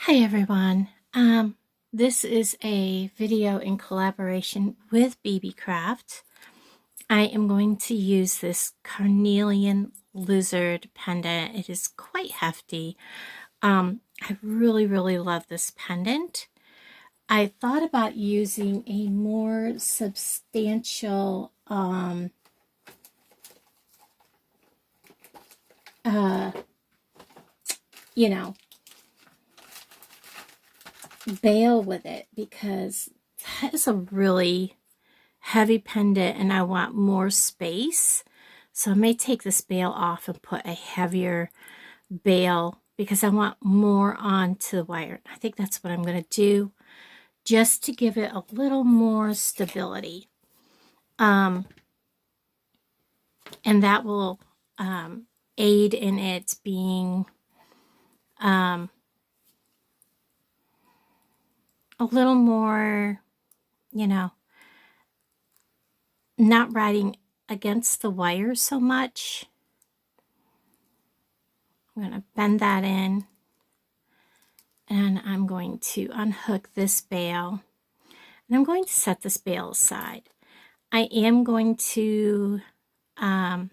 Hi everyone. This is a video in collaboration with Beebeecraft. I am going to use this Carnelian lizard pendant. It is quite hefty. I really love this pendant. I thought about using a more substantial you know, bail with it because that is a really heavy pendant and I want more space. So I may take this bail off and put a heavier bail because I want more onto the wire. I think that's what I'm going to do just to give it a little more stability. And that will aid in it being a little more, not riding against the wire so much. I'm going to bend that in and I'm going to unhook this bail and I'm going to set this bail aside. I am going to, I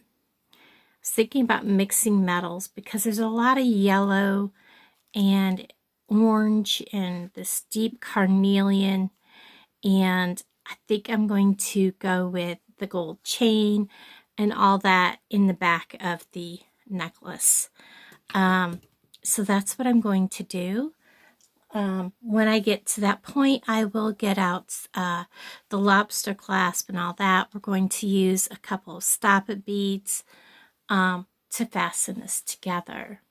was thinking about mixing metals because there's a lot of yellow and orange and this deep carnelian, and I think I'm going to go with the gold chain and all that in the back of the necklace. So that's what I'm going to do. When I get to that point, I will get out the lobster clasp and all that. We're going to use a couple of stop-it beads to fasten this together.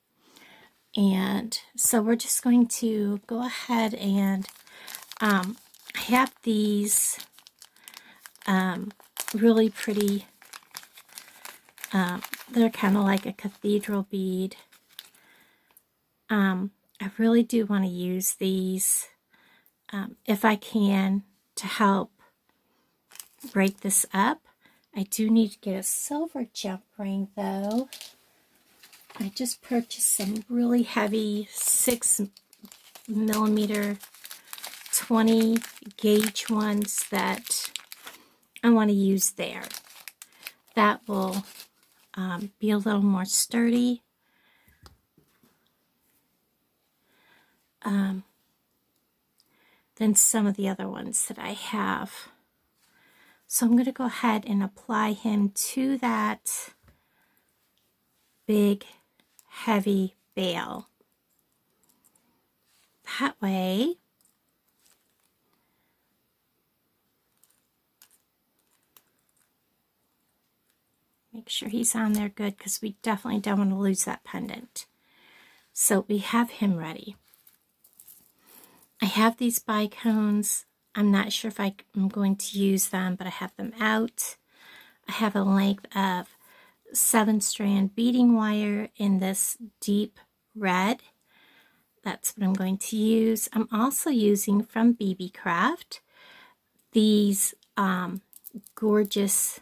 And so we're just going to go ahead and I have these really pretty, they're kind of like a cathedral bead. I really do want to use these if I can to help break this up. I do need to get a silver jump ring though. I just purchased some really heavy 6mm 20 gauge ones that I want to use there. That will be a little more sturdy. Than some of the other ones that I have. So I'm going to go ahead and apply him to that big heavy bail. That way make sure he's on there good because we definitely don't want to lose that pendant. So we have him ready. I have these bicones. I'm not sure if I'm going to use them, but I have them out. I have a length of 7-strand beading wire in this deep red. That's what I'm going to use. I'm also using from Beebeecraft these gorgeous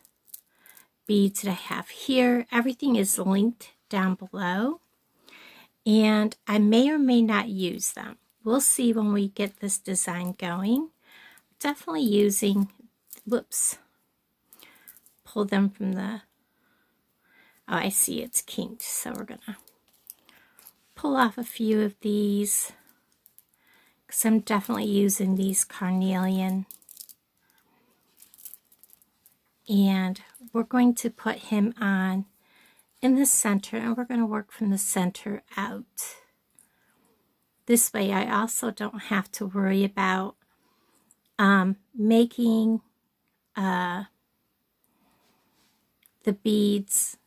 beads that I have here. Everything is linked down below, and I may or may not use them. We'll see when we get this design going. Definitely using, whoops, pull them from the, oh, I see it's kinked, so we're gonna pull off a few of these because I'm definitely using these carnelian. And we're going to put him on in the center, and we're going to work from the center out. This way I also don't have to worry about making the beads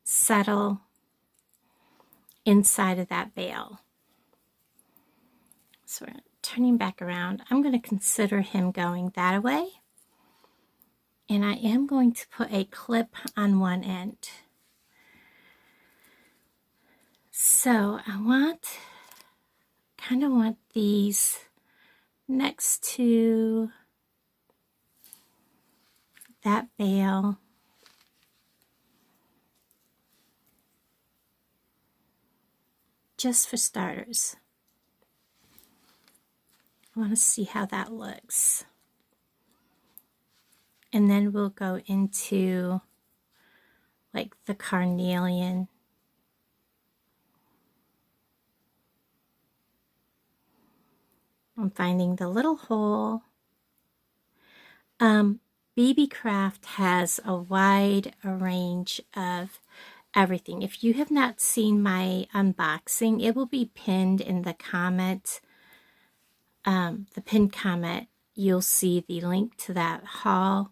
settle inside of that bail. So we're turning back around. I'm going to consider him going that way. And I am going to put a clip on one end. So I kind of want these next to that bail. just for starters. I want to see how that looks. And then we'll go into like the Carnelian. I'm finding the little hole. Beebeecraft has a wide range of everything. If you have not seen my unboxing, it will be pinned in the comment. The pinned comment, you'll see the link to that haul.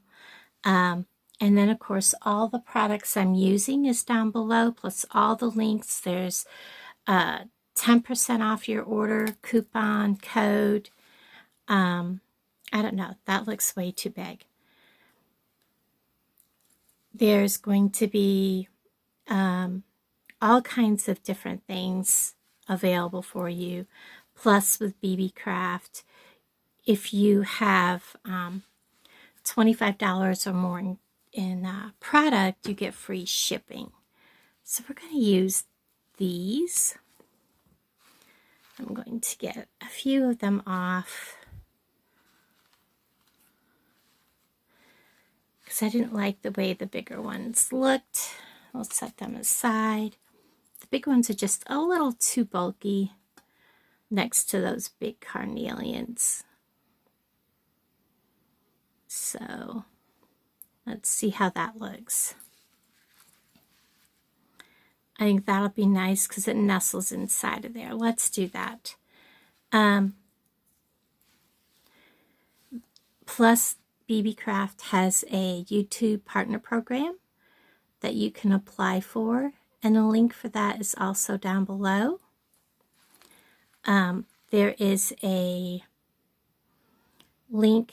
And then, of course, all the products I'm using is down below, plus all the links. There's 10% off your order coupon code. I don't know. That looks way too big. There's going to be all kinds of different things available for you. Plus, with Beebeecraft, if you have $25 or more in product, you get free shipping. So we're going to use these. I'm going to get a few of them off because I didn't like the way the bigger ones looked. We'll set them aside. The big ones are just a little too bulky next to those big carnelians. So let's see how that looks. I think that'll be nice because it nestles inside of there. Let's do that. Plus, Beebeecraft has a YouTube partner program that you can apply for, and a link for that is also down below. There is a link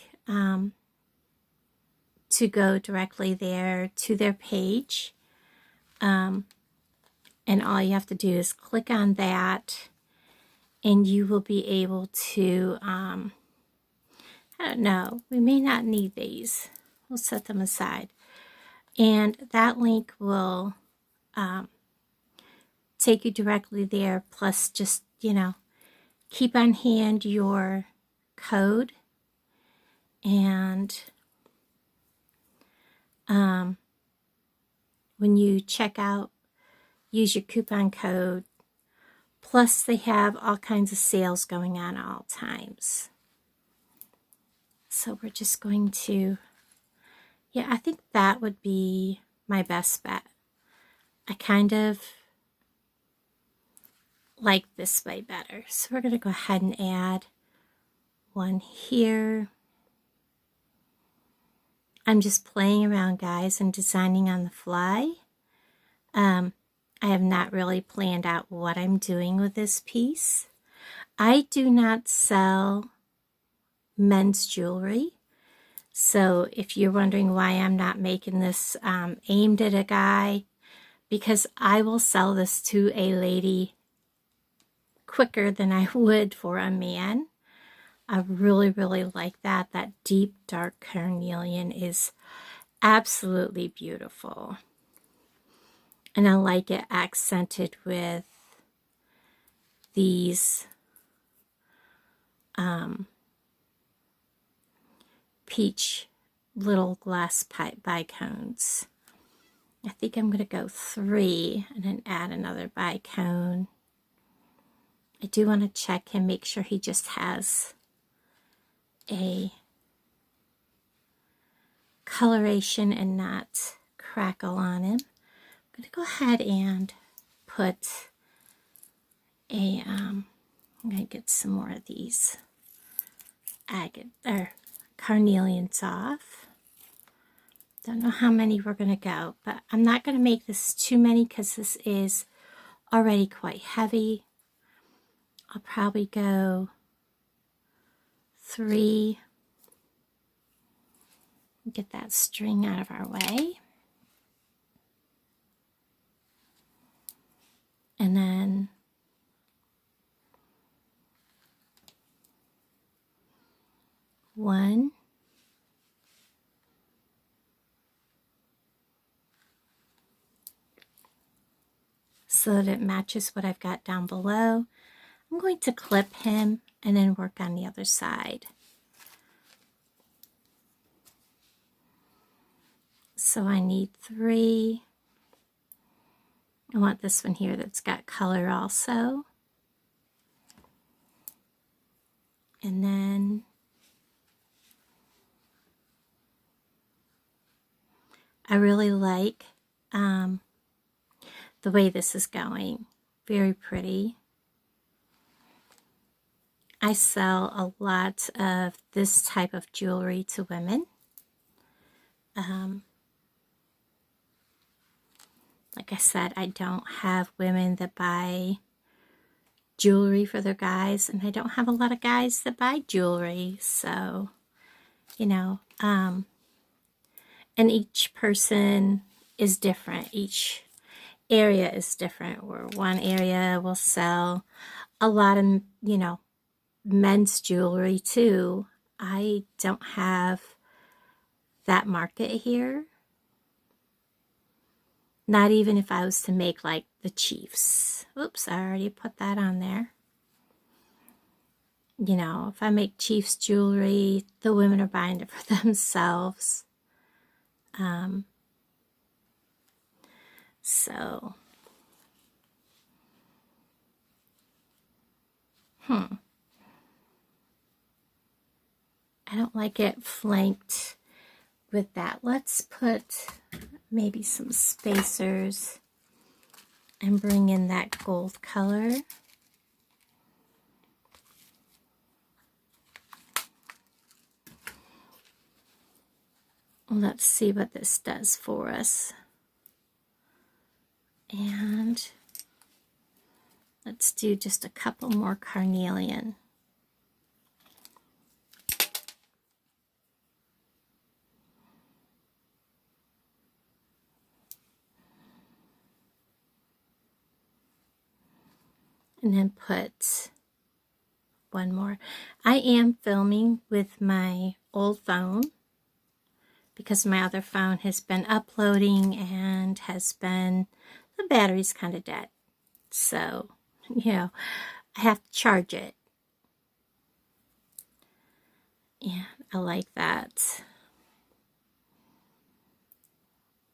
to go directly there to their page. And all you have to do is click on that, and you will be able to, I don't know, we may not need these. We'll set them aside. And that link will take you directly there, plus just, you know, keep on hand your code, and when you check out, use your coupon code. Plus, they have all kinds of sales going on at all times. So we're just going to, yeah, I think that would be my best bet. I kind of like this way better. So we're going to go ahead and add one here. I'm just playing around, guys, and designing on the fly. I have not really planned out what I'm doing with this piece. I do not sell men's jewelry. So if you're wondering why I'm not making this aimed at a guy, because I will sell this to a lady quicker than I would for a man. I really, really like that. That deep, dark carnelian is absolutely beautiful. And I like it accented with these peach little glass pipe bicones. I think I'm going to go 3 and then add another bicone. I do want to check and make sure he just has a coloration and not crackle on him. I'm going to go ahead and put a, I'm going to get some more of these agate or carnelians off. Don't know how many we're going to go, but I'm not going to make this too many because this is already quite heavy. I'll probably go 3. Get that string out of our way. And then one. so that it matches what I've got down below. I'm going to clip him and then work on the other side. So I need 3. I want this one here that's got color also. And then I really like the way this is going. Very pretty. I sell a lot of this type of jewelry to women. Like I said, I don't have women that buy jewelry for their guys, and I don't have a lot of guys that buy jewelry. So, you know, and each person is different. Each area is different. Where one area will sell a lot of, you know, men's jewelry too. I don't have that market here. Not even if I was to make like the Chiefs. Oops, I already put that on there. You know, if I make Chiefs jewelry, the women are buying it for themselves. So, I don't like it flanked with that. Let's put maybe some spacers and bring in that gold color. Let's see what this does for us. And let's do just a couple more carnelian. And then put one more. I am filming with my old phone because my other phone has been uploading and the battery's kind of dead. So, you know, I have to charge it. And I like that.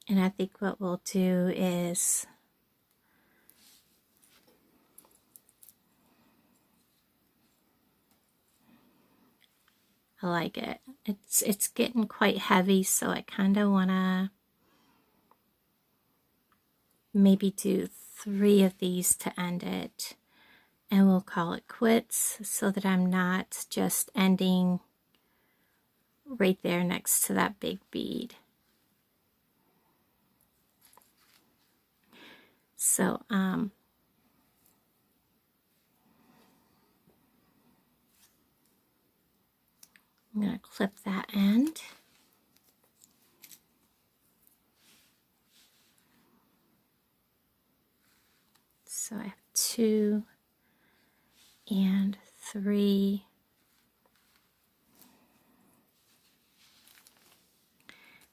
And I think what we'll do is I like it. It's getting quite heavy, so I kind of want to maybe do 3 of these to end it. And we'll call it quits so that I'm not just ending right there next to that big bead. So, I'm going to clip that end. So I have 2 and 3.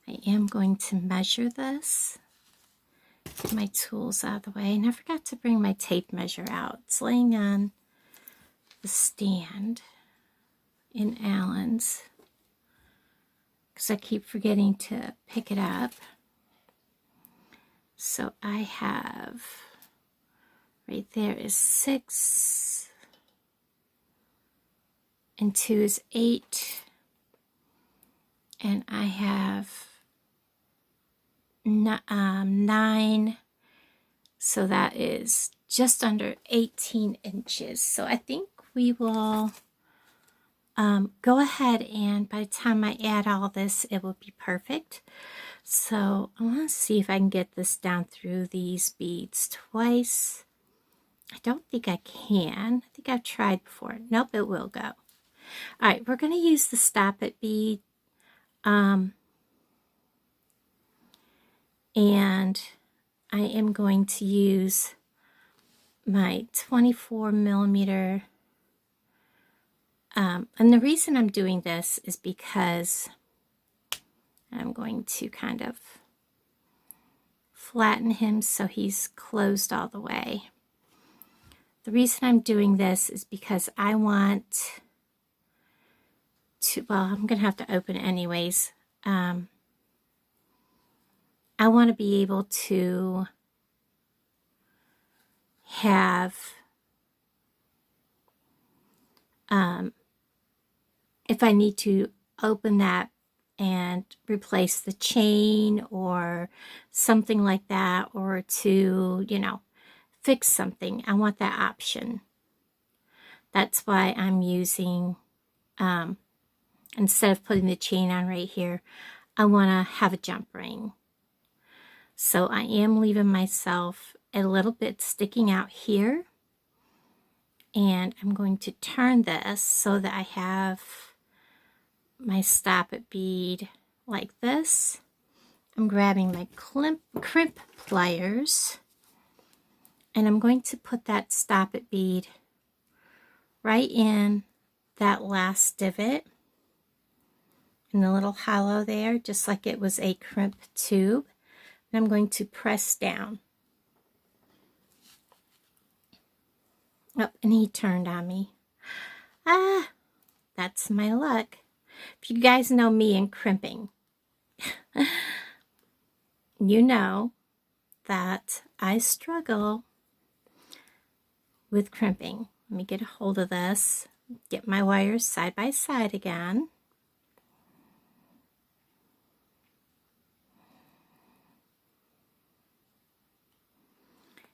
I am going to measure this. Get my tools out of the way. And I forgot to bring my tape measure out. It's laying on the stand in Allen's because I keep forgetting to pick it up. So I have, right there is 6 and 2 is 8, and I have 9, so that is just under 18 inches. So I think we will go ahead, and by the time I add all this, it will be perfect. So I want to see if I can get this down through these beads twice. I don't think I can. I think I've tried before. Nope, it will go. All right, we're going to use the stop it bead. And I am going to use my 24 millimeter. And the reason I'm doing this is because I'm going to kind of flatten him so he's closed all the way. The reason I'm doing this is because I want to, well, I'm going to have to open it anyways. I want to be able to have, if I need to open that and replace the chain or something like that, or to, you know, fix something, I want that option. That's why I'm using, instead of putting the chain on right here, I want to have a jump ring. So I am leaving myself a little bit sticking out here. And I'm going to turn this so that I have my stop it bead like this. I'm grabbing my crimp pliers, and I'm going to put that stop it bead right in that last divot in the little hollow there, just like it was a crimp tube. And I'm going to press down. Oh, and he turned on me. Ah, that's my luck. If you guys know me in crimping, you know that I struggle with crimping. Let me get a hold of this, get my wires side by side again.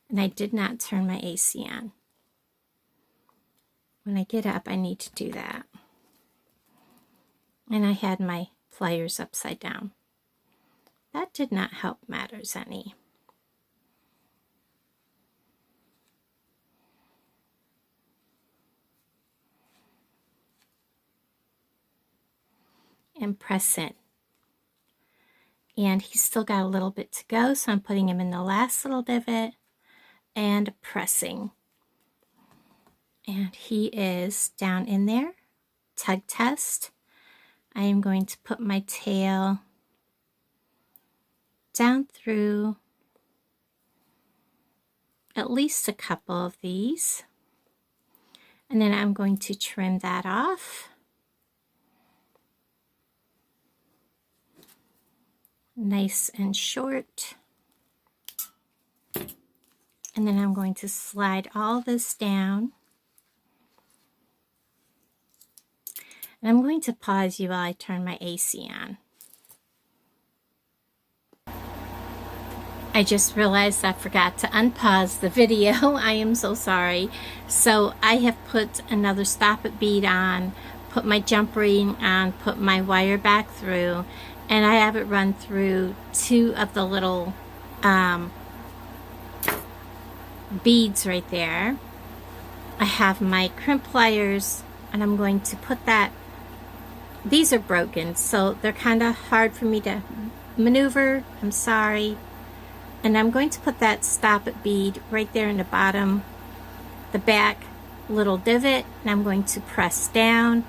And I did not turn my AC on. When I get up, I need to do that. And I had my pliers upside down. That did not help matters any. And press in. And he's still got a little bit to go, so I'm putting him in the last little divot and pressing. And he is down in there. Tug test. I am going to put my tail down through at least a couple of these. And then I'm going to trim that off. Nice and short. And then I'm going to slide all this down. And I'm going to pause you while I turn my AC on. I just realized I forgot to unpause the video. I am so sorry. So I have put another stop it bead on, put my jump ring on, put my wire back through, and I have it run through two of the little beads right there. I have my crimp pliers, and I'm going to put that. These are broken, so they're kind of hard for me to maneuver. I'm sorry. And I'm going to put that stop it bead right there in the bottom, the back little divot, and I'm going to press down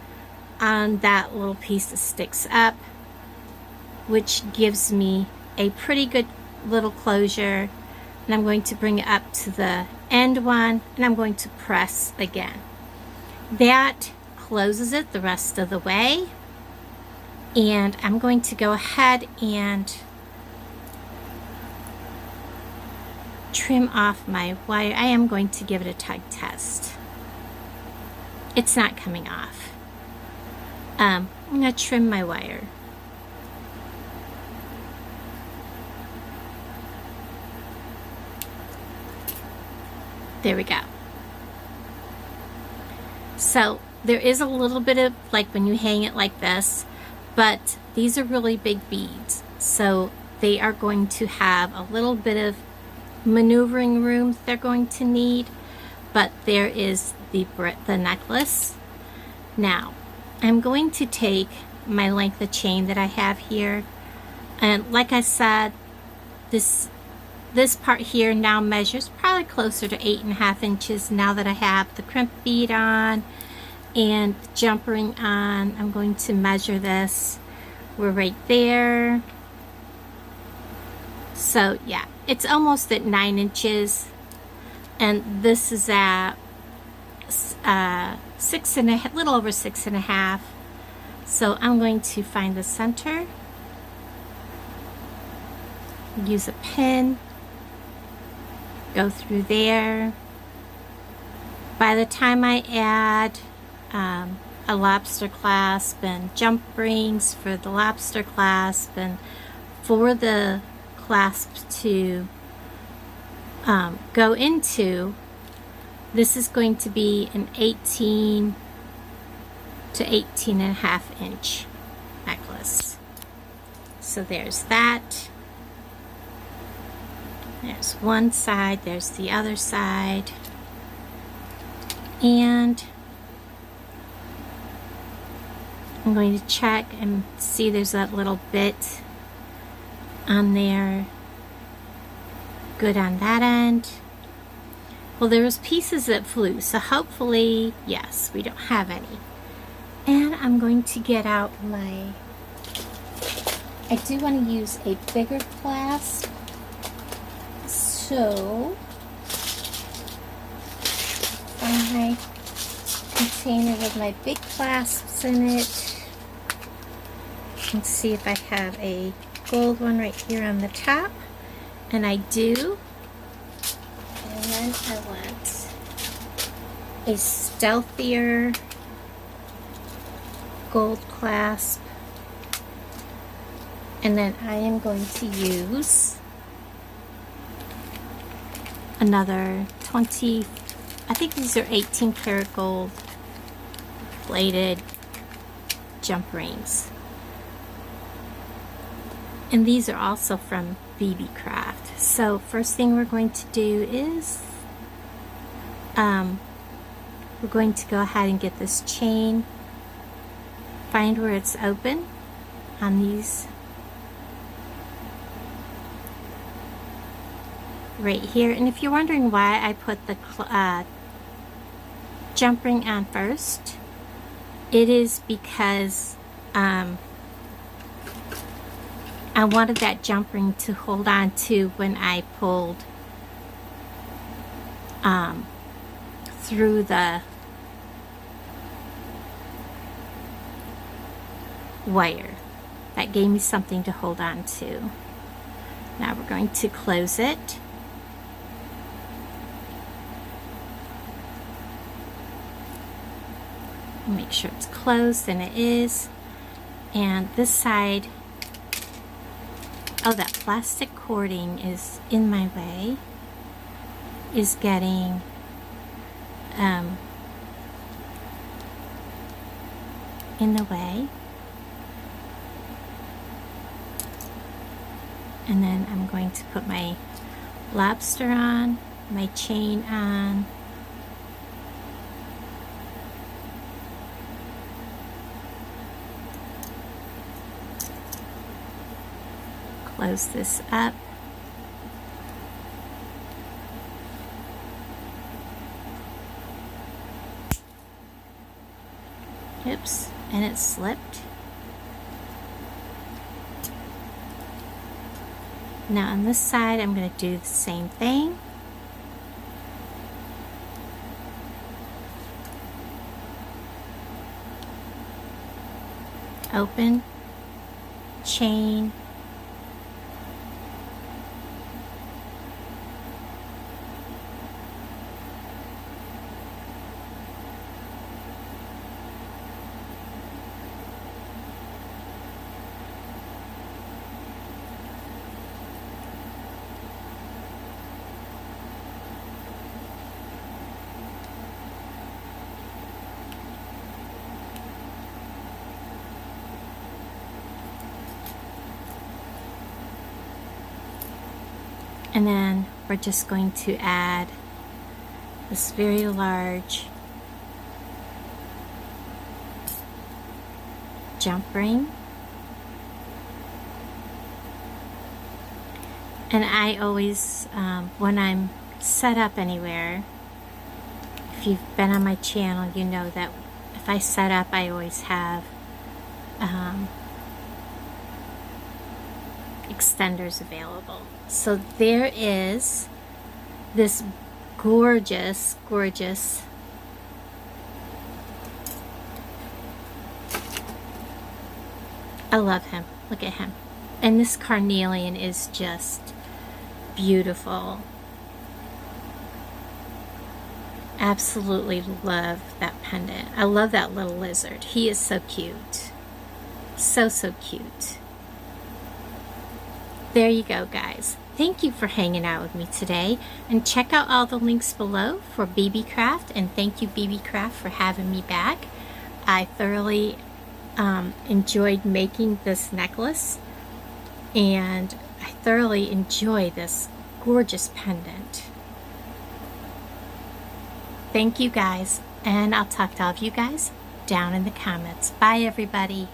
on that little piece that sticks up, which gives me a pretty good little closure. And I'm going to bring it up to the end one, and I'm going to press again. That closes it the rest of the way. And I'm going to go ahead and trim off my wire. I am going to give it a tug test. It's not coming off. I'm going to trim my wire. There we go. So there is a little bit of, like when you hang it like this, but these are really big beads, so they are going to have a little bit of maneuvering room they're going to need. But there is the necklace. Now I'm going to take my length of chain that I have here, and like I said, this part here now measures probably closer to 8.5 inches now that I have the crimp bead on and the jump ring on. I'm going to measure this. We're right there. So yeah, it's almost at 9 inches, and this is at 6.5, little over 6.5. So I'm going to find the center, use a pin, go through there. By the time I add a lobster clasp and jump rings for the lobster clasp, and for the clasp to go into, this is going to be an 18 to 18.5 inch necklace. So there's that. There's one side, there's the other side. And I'm going to check and see there's that little bit on there. Good on that end. Well, there was pieces that flew, so hopefully, yes, we don't have any. And I'm going to get out my, I do want to use a bigger clasp. So, find my container with my big clasps in it. Let's see if I have a gold one right here on the top. And I do. And then I want a stealthier gold clasp. And then I am going to use another 20, I think these are 18 karat gold plated jump rings. And these are also from Beebeecraft. So first thing we're going to do is we're going to go ahead and get this chain, find where it's open on these right here. And if you're wondering why I put the jump ring on first, it is because I wanted that jump ring to hold on to when I pulled through the wire. That gave me something to hold on to. Now we're going to close it. Make sure it's closed, and it is. And this side, oh, that plastic cording is in my way, is getting in the way. And then I'm going to put my lobster on, my chain on, close this up. Oops, and it slipped. Now on this side, I'm going to do the same thing. Open, chain, and then we're just going to add this very large jump ring. And I always, when I'm set up anywhere, if you've been on my channel, you know that if I set up, I always have extenders available. So there is this gorgeous, gorgeous I love him. Look at him. And this Carnelian is just beautiful. Absolutely love that pendant. I love that little lizard. He is so cute. So, so cute. There you go, guys. Thank you for hanging out with me today. And check out all the links below for Beebeecraft. And thank you, Beebeecraft, for having me back. I thoroughly enjoyed making this necklace. And I thoroughly enjoy this gorgeous pendant. Thank you, guys. And I'll talk to all of you guys down in the comments. Bye, everybody.